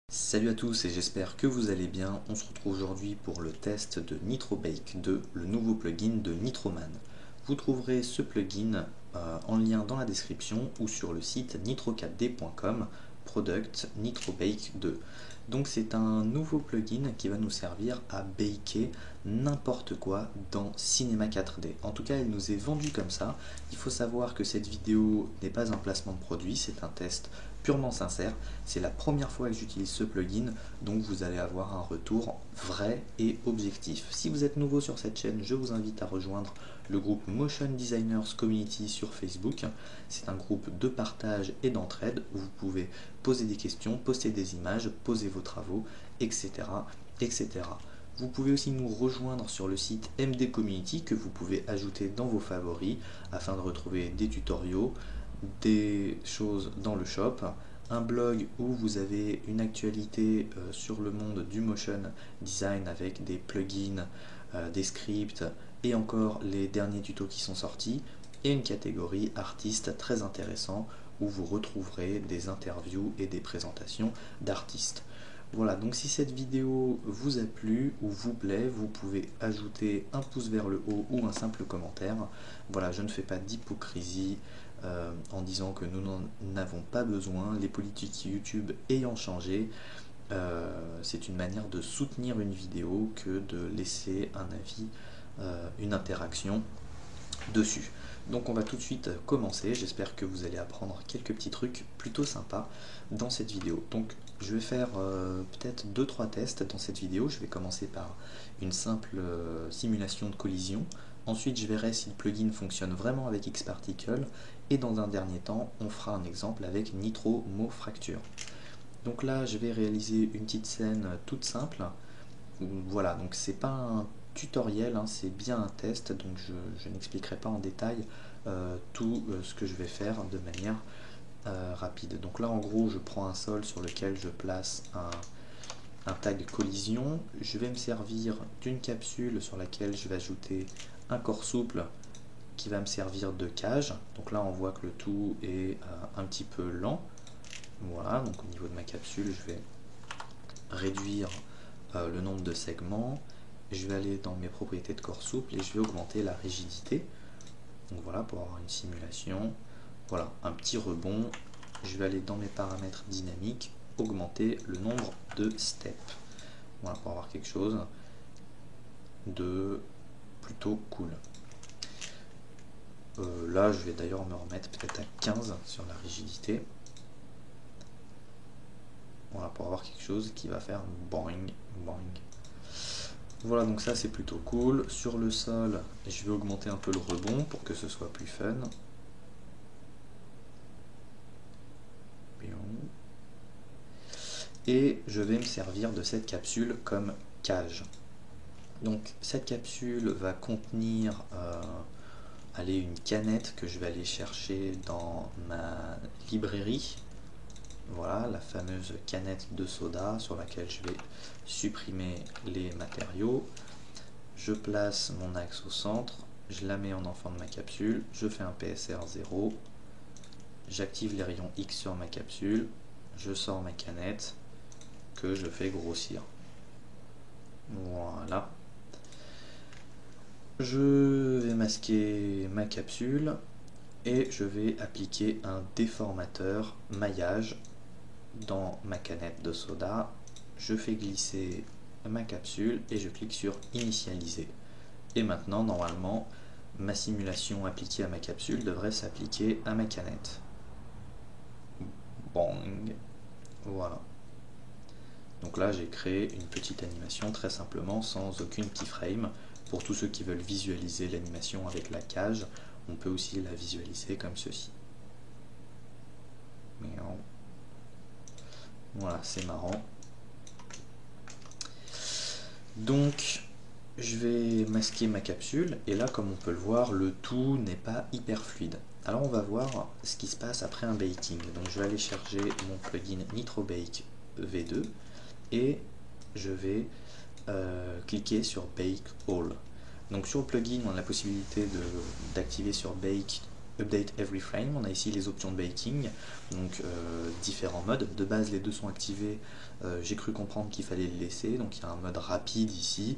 Salut à tous et j'espère que vous allez bien. On se retrouve aujourd'hui pour le test de NitroBake 2, le nouveau plugin de Nitroman. Vous trouverez ce plugin en lien dans la description ou sur le site nitro4d.com, product NitroBake 2. Donc c'est un nouveau plugin qui va nous servir à baker n'importe quoi dans Cinema 4D. En tout cas, il nous est vendu comme ça. Il faut savoir que cette vidéo n'est pas un placement de produit, c'est un test purement sincère. C'est la première fois que j'utilise ce plugin, donc vous allez avoir un retour vrai et objectif. Si vous êtes nouveau sur cette chaîne, je vous invite à rejoindre le groupe Motion Designers Community sur Facebook. C'est un groupe de partage et d'entraide où vous pouvez poser des questions, poster des images, poser vos travaux, etc. etc. Vous pouvez aussi nous rejoindre sur le site MD Community que vous pouvez ajouter dans vos favoris afin de retrouver des tutoriaux, des choses dans le shop, un blog où vous avez une actualité sur le monde du motion design avec des plugins, des scripts et encore les derniers tutos qui sont sortis, et une catégorie artistes très intéressant où vous retrouverez des interviews et des présentations d'artistes. Voilà, donc si cette vidéo vous a plu ou vous plaît, vous pouvez ajouter un pouce vers le haut ou un simple commentaire. Voilà, je ne fais pas d'hypocrisie en disant que nous n'en avons pas besoin, les politiques YouTube ayant changé, c'est une manière de soutenir une vidéo que de laisser un avis, une interaction dessus. Donc on va tout de suite commencer, j'espère que vous allez apprendre quelques petits trucs plutôt sympas dans cette vidéo. Donc je vais faire peut-être 2-3 tests dans cette vidéo. Je vais commencer par une simple simulation de collision. Ensuite, je verrai si le plugin fonctionne vraiment avec Xparticle. Et dans un dernier temps, on fera un exemple avec Nitro Mo Fracture. Donc là, je vais réaliser une petite scène toute simple. Voilà, donc c'est pas un tutoriel, hein, c'est bien un test, donc je n'expliquerai pas en détail tout ce que je vais faire de manière rapide. Donc là en gros je prends un sol sur lequel je place un tag collision, je vais me servir d'une capsule sur laquelle je vais ajouter un corps souple qui va me servir de cage. Donc là on voit que le tout est un petit peu lent. Voilà, donc au niveau de ma capsule je vais réduire le nombre de segments, je vais aller dans mes propriétés de corps souple et je vais augmenter la rigidité. Donc voilà, pour avoir une simulation. Voilà, un petit rebond. Je vais aller dans mes paramètres dynamiques, augmenter le nombre de steps. Voilà, pour avoir quelque chose de plutôt cool. Là, je vais d'ailleurs me remettre peut-être à 15 sur la rigidité. Voilà, pour avoir quelque chose qui va faire boing, boing. Voilà, donc ça c'est plutôt cool. Sur le sol, je vais augmenter un peu le rebond pour que ce soit plus fun. Et je vais me servir de cette capsule comme cage. Donc cette capsule va contenir une canette que je vais aller chercher dans ma librairie. Voilà, la fameuse canette de soda sur laquelle je vais supprimer les matériaux. Je place mon axe au centre, je la mets en enfant de ma capsule, je fais un PSR 0, j'active les rayons X sur ma capsule, je sors ma canette que je fais grossir. Voilà. Je vais masquer ma capsule et je vais appliquer un déformateur maillage dans ma canette de soda. Je fais glisser ma capsule et je clique sur initialiser. Et maintenant, normalement, ma simulation appliquée à ma capsule devrait s'appliquer à ma canette. Bang. Voilà. Donc là, j'ai créé une petite animation très simplement, sans aucune keyframe. Pour tous ceux qui veulent visualiser l'animation avec la cage, on peut aussi la visualiser comme ceci. Voilà, c'est marrant. Donc, je vais masquer ma capsule, et là, comme on peut le voir, le tout n'est pas hyper fluide. Alors, on va voir ce qui se passe après un baking. Donc, je vais aller charger mon plugin NitroBake V2, et je vais cliquer sur Bake All. Donc sur le plugin, on a la possibilité d'activer sur Bake Update every frame. On a ici les options de baking, donc différents modes. De base, les deux sont activés. J'ai cru comprendre qu'il fallait les laisser. Donc il y a un mode rapide ici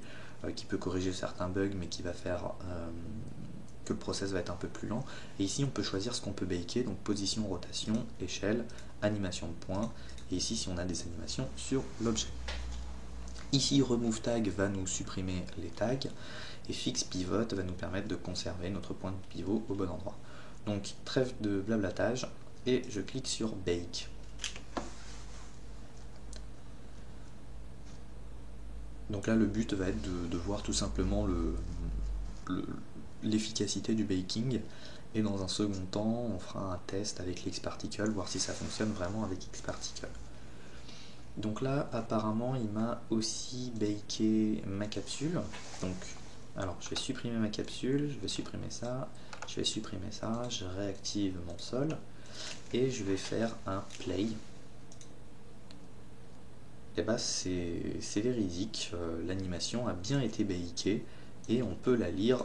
qui peut corriger certains bugs, mais qui va faire que le process va être un peu plus lent. Et ici, on peut choisir ce qu'on peut baker, donc position, rotation, échelle, animation de points. Et ici, si on a des animations sur l'objet. Ici, Remove Tag va nous supprimer les tags et Fix Pivot va nous permettre de conserver notre point de pivot au bon endroit. Donc, trêve de blablatage et je clique sur Bake. Donc là, le but va être de voir tout simplement l'efficacité du baking. Et dans un second temps, on fera un test avec l'Xparticle, voir si ça fonctionne vraiment avec Xparticle. Donc là, apparemment, il m'a aussi baké ma capsule. Donc, alors, je vais supprimer ma capsule, je vais supprimer ça, je vais supprimer ça, je réactive mon sol et je vais faire un play. Et bah, c'est véridique, l'animation a bien été bakée et on peut la lire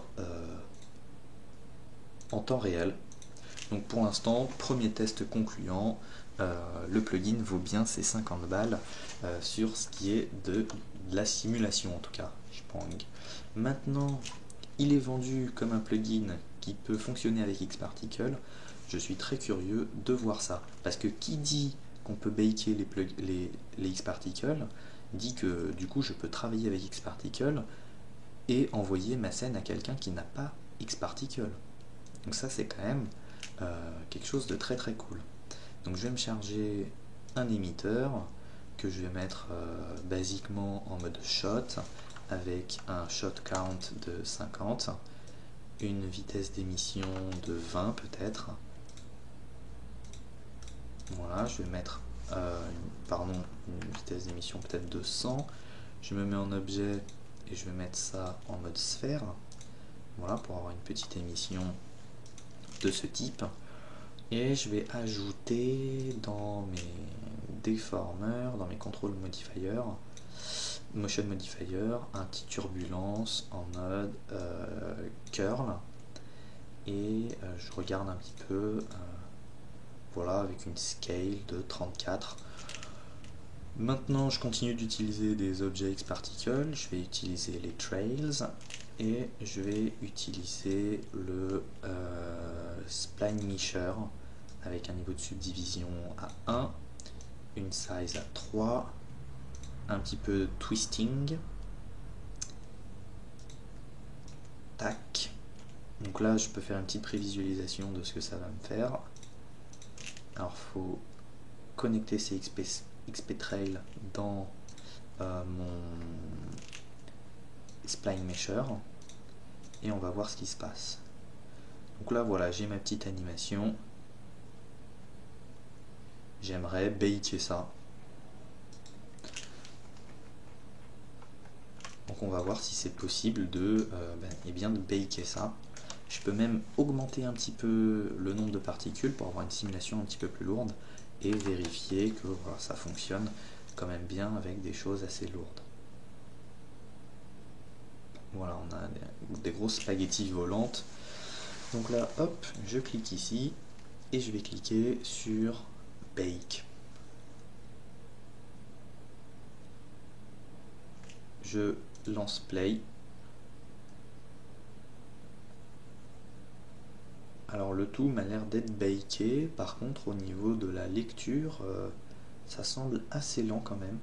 en temps réel. Donc pour l'instant, premier test concluant, le plugin vaut bien ses 50 balles sur ce qui est de la simulation en tout cas. Maintenant, il est vendu comme un plugin qui peut fonctionner avec Xparticle. Je suis très curieux de voir ça. Parce que qui dit qu'on peut baker les Xparticle dit que du coup je peux travailler avec Xparticle et envoyer ma scène à quelqu'un qui n'a pas Xparticle. Donc ça c'est quand même quelque chose de très très cool. Donc je vais me charger un émetteur que je vais mettre basiquement en mode shot avec un shot count de 50, une vitesse d'émission de 20 peut-être. Voilà, je vais mettre une vitesse d'émission peut-être de 100. Je me mets en objet et je vais mettre ça en mode sphère. Voilà, pour avoir une petite émission de ce type. Et je vais ajouter dans mes déformeurs, dans mes control modifiers, motion modifier, un petit turbulence en mode curl. Et je regarde un petit peu, voilà, avec une scale de 34. Maintenant, je continue d'utiliser des objets Xparticle. Je vais utiliser les trails et je vais utiliser le spline mesher avec un niveau de subdivision à 1, une size à 3, un petit peu de twisting. Tac. Donc là, je peux faire une petite prévisualisation de ce que ça va me faire. Alors, il faut connecter ces XPTrail dans mon spline mesher et on va voir ce qui se passe. Donc là, voilà, j'ai ma petite animation. J'aimerais baker ça. Donc on va voir si c'est possible de baker ça. Je peux même augmenter un petit peu le nombre de particules pour avoir une simulation un petit peu plus lourde et vérifier que voilà, ça fonctionne quand même bien avec des choses assez lourdes. Voilà, on a des grosses spaghettis volantes. Donc là, hop, je clique ici et je vais cliquer sur Bake. Je lance Play. Alors le tout m'a l'air d'être baké, par contre au niveau de la lecture, ça semble assez lent quand même.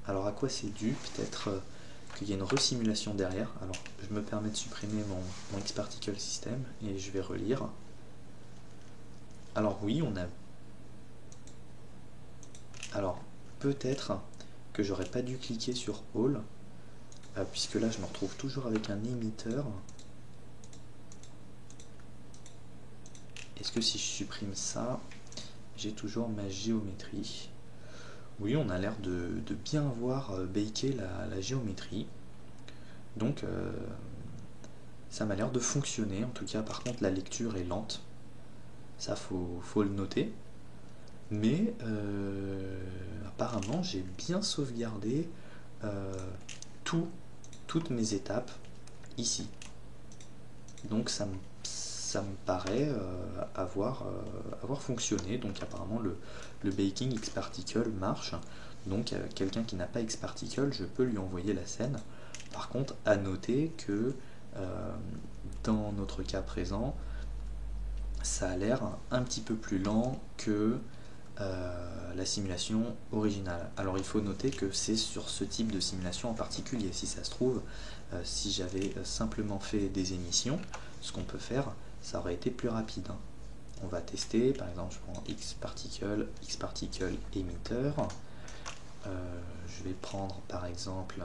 Alors à quoi c'est dû? Peut-être qu'il y a une resimulation derrière. Alors je me permets de supprimer mon Xparticle system et je vais relire. Alors oui, on a... Alors peut-être que j'aurais pas dû cliquer sur All, puisque là je me retrouve toujours avec un émetteur. Est-ce que si je supprime ça, j'ai toujours ma géométrie? Oui, on a l'air de bien avoir baké la géométrie. Donc ça m'a l'air de fonctionner. En tout cas, par contre, la lecture est lente. Ça, faut le noter. Mais apparemment, j'ai bien sauvegardé toutes mes étapes ici. Donc ça ça me paraît avoir fonctionné. Donc apparemment le baking Xparticle marche. Donc quelqu'un qui n'a pas Xparticle, je peux lui envoyer la scène. Par contre, à noter que dans notre cas présent, ça a l'air un petit peu plus lent que la simulation originale. Alors il faut noter que c'est sur ce type de simulation en particulier. Si ça se trouve, si j'avais simplement fait des émissions, ce qu'on peut faire, ça aurait été plus rapide. On va tester, par exemple je prends Xparticle emitter. Je vais prendre par exemple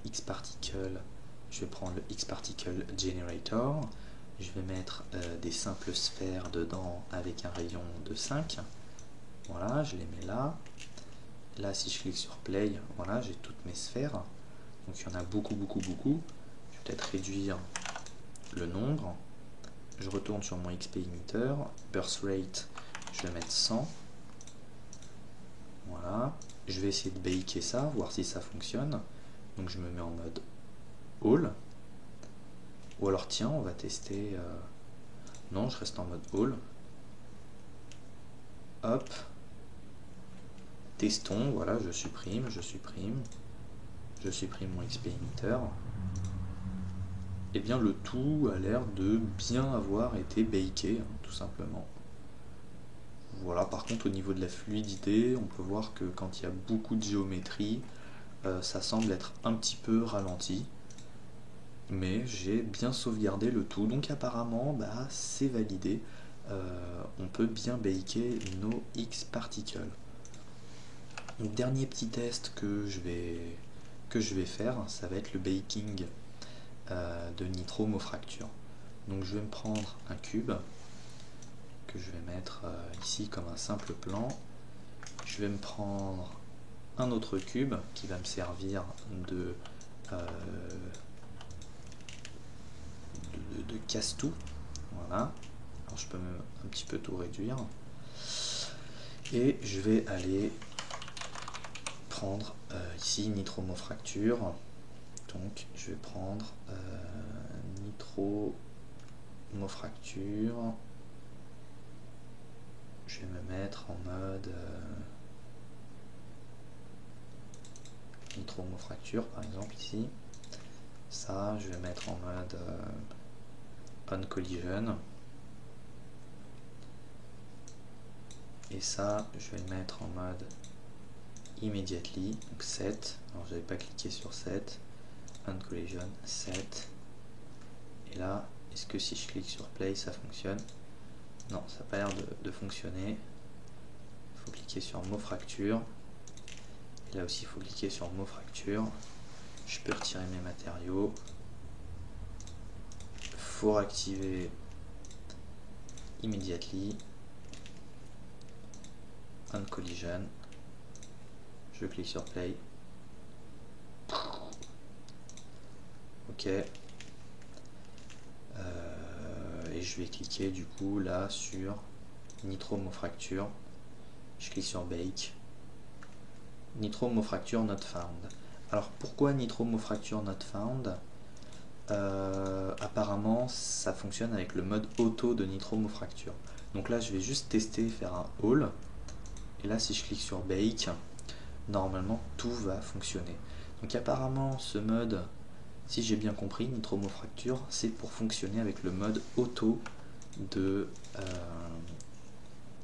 Xparticle, je vais prendre le Xparticle generator. Je vais mettre des simples sphères dedans avec un rayon de 5. Voilà, je les mets là. Là, si je clique sur Play, voilà, j'ai toutes mes sphères. Donc il y en a beaucoup. Je vais peut-être réduire le nombre. Je retourne sur mon XP emitter. Burst rate, je vais mettre 100. Voilà. Je vais essayer de baker ça, voir si ça fonctionne. Donc je me mets en mode All. Ou alors tiens, on va tester... Non, je reste en mode All. Hop. Testons, voilà, je supprime mon XP emitter. Et bien le tout a l'air de bien avoir été baké, tout simplement. Voilà, par contre au niveau de la fluidité, on peut voir que quand il y a beaucoup de géométrie, ça semble être un petit peu ralenti. Mais j'ai bien sauvegardé le tout, donc apparemment c'est validé. On peut bien baker nos Xparticles. Donc, dernier petit test que je vais faire, ça va être le baking de nitromofracture. Donc je vais me prendre un cube que je vais mettre ici comme un simple plan. Je vais me prendre un autre cube qui va me servir de casse-tout. Voilà. Alors je peux même un petit peu tout réduire. Et je vais aller prendre ici nitromofracture. Donc je vais prendre nitromofracture. Je vais me mettre en mode nitromofracture par exemple ici. Ça, je vais mettre en mode on collision. Et ça, je vais le mettre en mode immediately, donc 7. Alors, j'avais pas cliqué sur 7. On collision 7. Et là, est-ce que si je clique sur play, ça fonctionne? Non, ça n'a pas l'air de fonctionner. Il faut cliquer sur mofracture. Et là aussi, il faut cliquer sur mofracture. Je peux retirer mes matériaux. Il faut réactiver immediately. On collision. Je clique sur play. Ok. Et je vais cliquer du coup là sur nitromofracture. Je clique sur bake. Nitromofracture not found. Alors pourquoi nitromofracture not found? Apparemment ça fonctionne avec le mode auto de nitromofracture. Donc là je vais juste tester, faire un all. Et là si je clique sur bake, normalement tout va fonctionner. Donc apparemment ce mode, si j'ai bien compris, nitromofracture, c'est pour fonctionner avec le mode auto de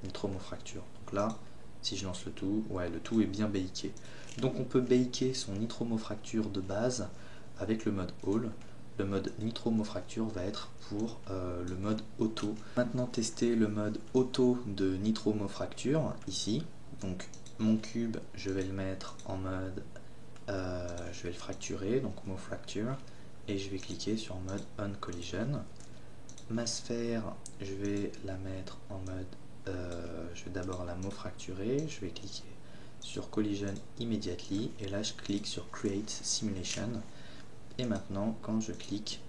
nitromofracture. Donc là, si je lance le tout, ouais, le tout est bien baké. Donc on peut baker son nitromofracture de base avec le mode all. Le mode nitromofracture va être pour le mode auto. Maintenant tester le mode auto de nitromofracture ici. Donc mon cube, je vais le mettre en mode, je vais le fracturer, donc mofracture, et je vais cliquer sur mode on collision. Ma sphère, je vais la mettre en mode, je vais d'abord la mofracturer, je vais cliquer sur collision immediately, et là je clique sur create simulation. Et maintenant quand je clique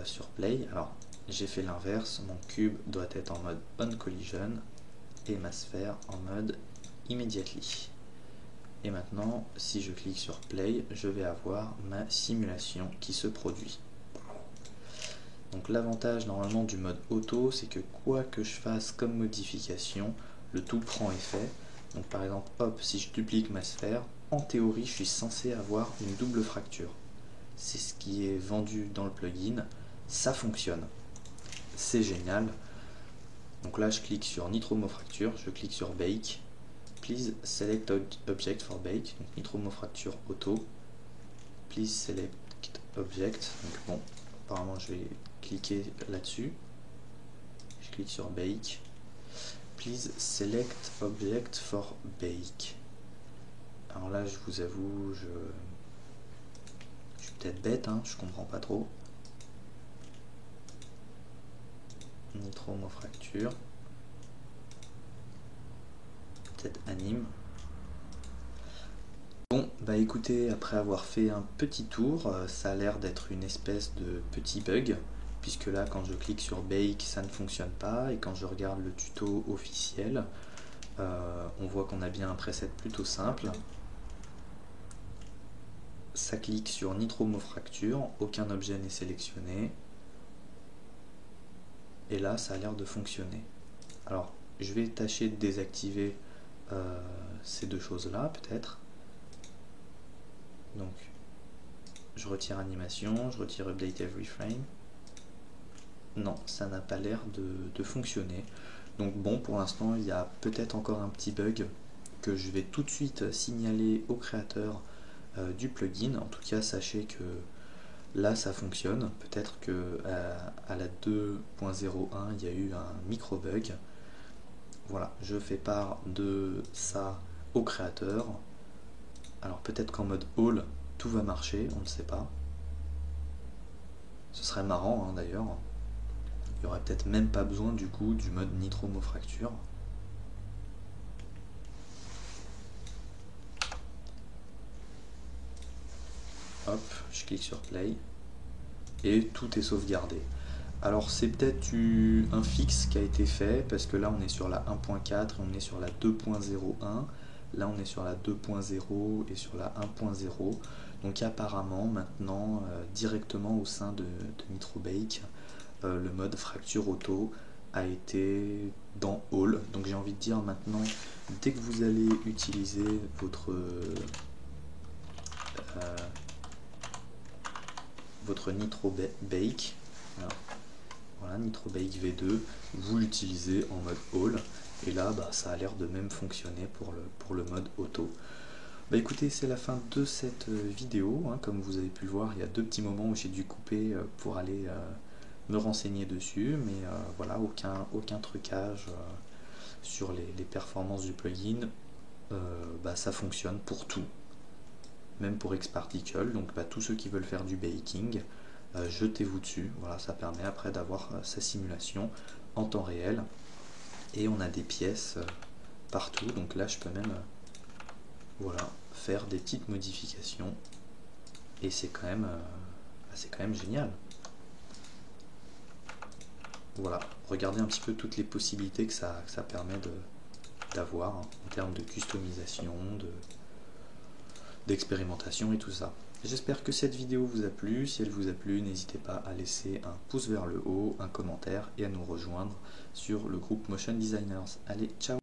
sur play, alors j'ai fait l'inverse, mon cube doit être en mode on collision et ma sphère en mode immediately. Et maintenant si je clique sur play, je vais avoir ma simulation qui se produit. Donc l'avantage normalement du mode auto, c'est que quoi que je fasse comme modification, le tout prend effet. Donc par exemple, hop, si je duplique ma sphère, en théorie, je suis censé avoir une double fracture. C'est ce qui est vendu dans le plugin, ça fonctionne. C'est génial. Donc là, je clique sur Nitromofracture, je clique sur Bake. Please select object for bake, donc Nitromofracture auto. Please select object. Donc bon, apparemment je vais cliquer là-dessus. Je clique sur Bake. Please select object for bake. Alors là, je vous avoue, je suis peut-être bête, hein, je comprends pas trop. Nitromofracture. Peut-être anime. Bon, bah écoutez, après avoir fait un petit tour, ça a l'air d'être une espèce de petit bug, puisque là, quand je clique sur Bake, ça ne fonctionne pas, et quand je regarde le tuto officiel, on voit qu'on a bien un preset plutôt simple. Ça clique sur Nitromofracture, aucun objet n'est sélectionné, et là, ça a l'air de fonctionner. Alors, je vais tâcher de désactiver ces deux choses-là, peut-être. Donc, je retire animation, je retire update every frame. Non, ça n'a pas l'air de fonctionner. Donc bon, pour l'instant, il y a peut-être encore un petit bug que je vais tout de suite signaler au créateur du plugin. En tout cas, sachez que là, ça fonctionne. Peut-être que à la 2.01, il y a eu un micro bug. Voilà, je fais part de ça au créateur. Alors peut-être qu'en mode all, tout va marcher, on ne sait pas. Ce serait marrant hein, d'ailleurs. Il n'y aurait peut-être même pas besoin du coup du mode Nitromofracture. Hop, je clique sur play et tout est sauvegardé. Alors c'est peut-être un fixe qui a été fait parce que là on est sur la 1.4 et on est sur la 2.01. Là on est sur la 2.0 et sur la 1.0. Donc apparemment maintenant directement au sein de NitroBake, le mode fracture auto a été dans All. Donc j'ai envie de dire maintenant, dès que vous allez utiliser votre NitroBake, voilà, NitroBake V2, vous l'utilisez en mode All. Et là, bah, ça a l'air de même fonctionner pour le mode auto. Bah écoutez, c'est la fin de cette vidéo. Hein. Comme vous avez pu le voir, il y a deux petits moments où j'ai dû couper pour aller me renseigner dessus. Mais voilà, aucun trucage sur les performances du plugin. Bah, ça fonctionne pour tout. Même pour Xparticle. Donc bah, tous ceux qui veulent faire du baking, jetez-vous dessus. Voilà, ça permet après d'avoir sa simulation en temps réel. Et on a des pièces partout. Donc là, je peux même... voilà, faire des petites modifications et c'est quand même génial. Voilà, regardez un petit peu toutes les possibilités que ça permet d'avoir hein, en termes de customisation, d'expérimentation et tout ça. J'espère que cette vidéo vous a plu. Si elle vous a plu, n'hésitez pas à laisser un pouce vers le haut, un commentaire et à nous rejoindre sur le groupe Motion Designers. Allez, ciao!